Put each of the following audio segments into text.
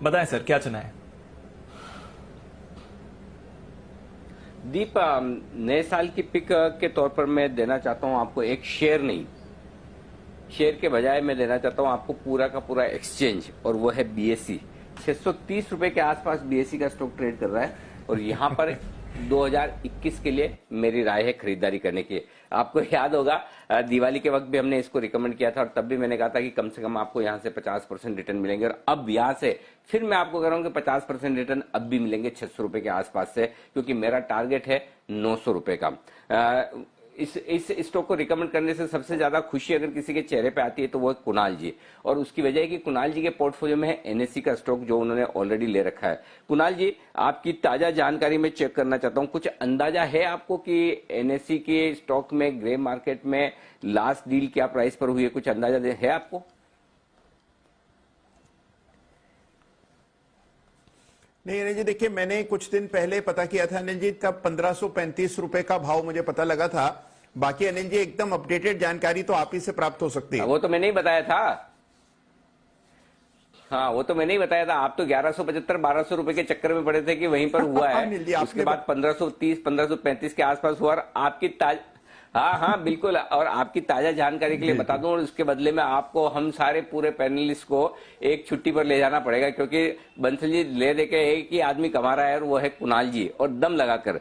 बताएं सर, क्या चुना है? दीप, नए साल की पिक के तौर पर मैं देना चाहता हूं आपको एक शेयर नहीं, शेयर के बजाय मैं देना चाहता हूं आपको पूरा का पूरा एक्सचेंज, और वो है बीएसई। 630 रुपए के आसपास बीएसई का स्टॉक ट्रेड कर रहा है, और यहां पर 2021 के लिए मेरी राय है खरीदारी करने की। आपको याद होगा दिवाली के वक्त भी हमने इसको रिकमेंड किया था, और तब भी मैंने कहा था कि कम से कम आपको यहां से 50% रिटर्न मिलेंगे, और अब यहां से फिर मैं आपको कह रहा हूं कि 50% रिटर्न अब भी मिलेंगे 600 रुपए के आसपास से, क्योंकि मेरा टारगेट है 900 रुपए का। इस स्टॉक को रिकमेंड करने से सबसे ज्यादा खुशी अगर किसी के चेहरे पे आती है तो वो है कुणाल जी, और उसकी वजह है कि कुणाल जी के पोर्टफोलियो में है एनएससी का स्टॉक जो उन्होंने ऑलरेडी ले रखा है। कुणाल जी, आपकी ताजा जानकारी में चेक करना चाहता हूं, कुछ अंदाजा है आपको कि एनएससी के स्टॉक में ग्रे मार्केट में लास्ट डील क्या प्राइस पर हुई है? कुछ अंदाजा है आपको? नहीं अनिल जी, देखिए मैंने कुछ दिन पहले पता किया था अनिल जी, तब 1535 रुपए का भाव मुझे पता लगा था। बाकी अनिल जी एकदम अपडेटेड जानकारी तो आप ही से प्राप्त हो सकती है। वो तो मैंने ही बताया था। हाँ, वो तो मैंने ही बताया था। आप तो 1175 1200 रुपए के चक्कर में पड़े थे कि वहीं पर हुआ है। अनिल जी उसके बाद 1530 1535 के आसपास हुआ, और आपकी हाँ हाँ बिल्कुल, और आपकी ताजा जानकारी के लिए बता दूं, और उसके बदले में आपको हम सारे पूरे पैनलिस्ट को एक छुट्टी पर ले जाना पड़ेगा, क्योंकि बंसल जी ले दे के एक ही आदमी कमा रहा है, और वो है कुणाल जी, और दम लगाकर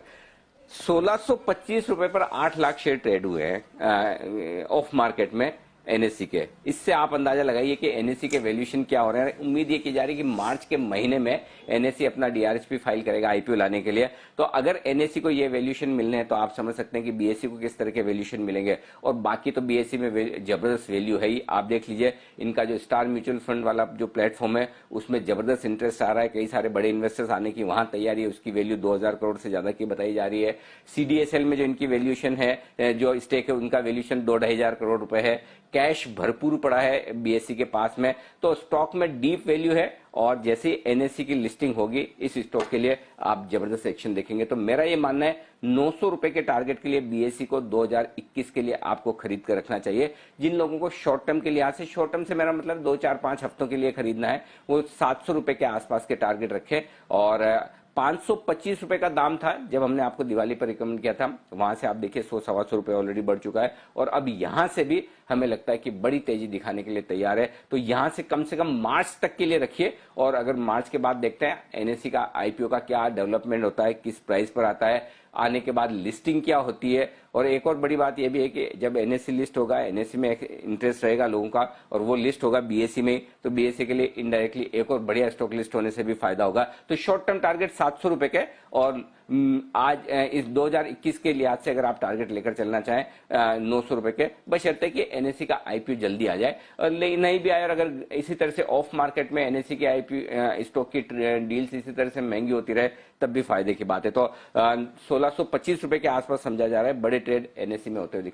1625 रुपए पर 8 लाख शेयर ट्रेड हुए हैं ऑफ मार्केट में एनएससी के। इससे आप अंदाजा लगाइए कि एनएससी के वैल्यूएशन क्या हो रहे हैं। उम्मीद ये की जा रही है कि मार्च के महीने में एनएससी अपना डीआरएसपी फाइल करेगा आईपीओ लाने के लिए। तो अगर एनएससी को ये वैल्यूएशन मिलने हैं तो आप समझ सकते हैं कि बीएससी को किस तरह के वैल्यूएशन मिलेंगे। और बाकी तो बीएससी में जबरदस्त वैल्यू है ही। आप देख लीजिए, इनका जो स्टार म्यूचुअल फंड वाला जो प्लेटफॉर्म है उसमें जबरदस्त इंटरेस्ट आ रहा है, कई सारे बड़े इन्वेस्टर्स आने की वहां तैयारी है। उसकी वैल्यू 2000 करोड़ से ज्यादा की बताई जा रही है। सीडीएसएल में जो इनकी वैल्यूएशन है, जो स्टेक है, उनका वैल्यूएशन 2-2.5 करोड़ रुपए है। कैश भरपूर पड़ा है बीएससी के पास में, तो स्टॉक में डीप वैल्यू है। और जैसे ही एनएससी की लिस्टिंग होगी इस स्टॉक के लिए आप जबरदस्त एक्शन देखेंगे। तो मेरा ये मानना है 900 रुपए के टारगेट के लिए बीएससी को 2021 के लिए आपको खरीद कर रखना चाहिए। जिन लोगों को शॉर्ट टर्म के लिहाज से, शॉर्ट टर्म से मेरा मतलब 2-4-5 हफ्तों के लिए खरीदना है, वो 700 रुपए के आसपास के टारगेट रखें। और 525 रुपए का दाम था जब हमने आपको दिवाली पर रिकमेंड किया था, वहां से आप देखिए 100-125 रुपए ऑलरेडी बढ़ चुका है, और अब यहां से भी हमें लगता है कि बड़ी तेजी दिखाने के लिए तैयार है। तो यहां से कम मार्च तक के लिए रखिए, और अगर मार्च के बाद देखते हैं एनएससी का आईपीओ का क्या डेवलपमेंट होता है, किस प्राइस पर आता है, आने के बाद लिस्टिंग क्या होती है। और एक और बड़ी बात यह भी है कि जब एनएससी लिस्ट होगा, एनएससी में इंटरेस्ट रहेगा लोगों का, और वो लिस्ट होगा बीएससी में, तो बीएससी के लिए इनडायरेक्टली एक और बढ़िया स्टॉक लिस्ट होने से भी फायदा होगा। तो शॉर्ट टर्म टारगेट 700 रुपए के, और आज इस 2021 के लिहाज से अगर आप टारगेट लेकर चलना चाहें 900 रुपए के, बशर्ते कि एनएससी का आईपीओ जल्दी आ जाए। और नहीं भी आए, और अगर इसी तरह से ऑफ मार्केट में एनएससी के आईपीओ स्टॉक की डील्स इसी तरह से महंगी होती रहे, तब भी फायदे की बात है। तो 1625 रुपए के आसपास समझा जा रहा है बड़े ट्रेड एनएससी में होते हुए दिखे।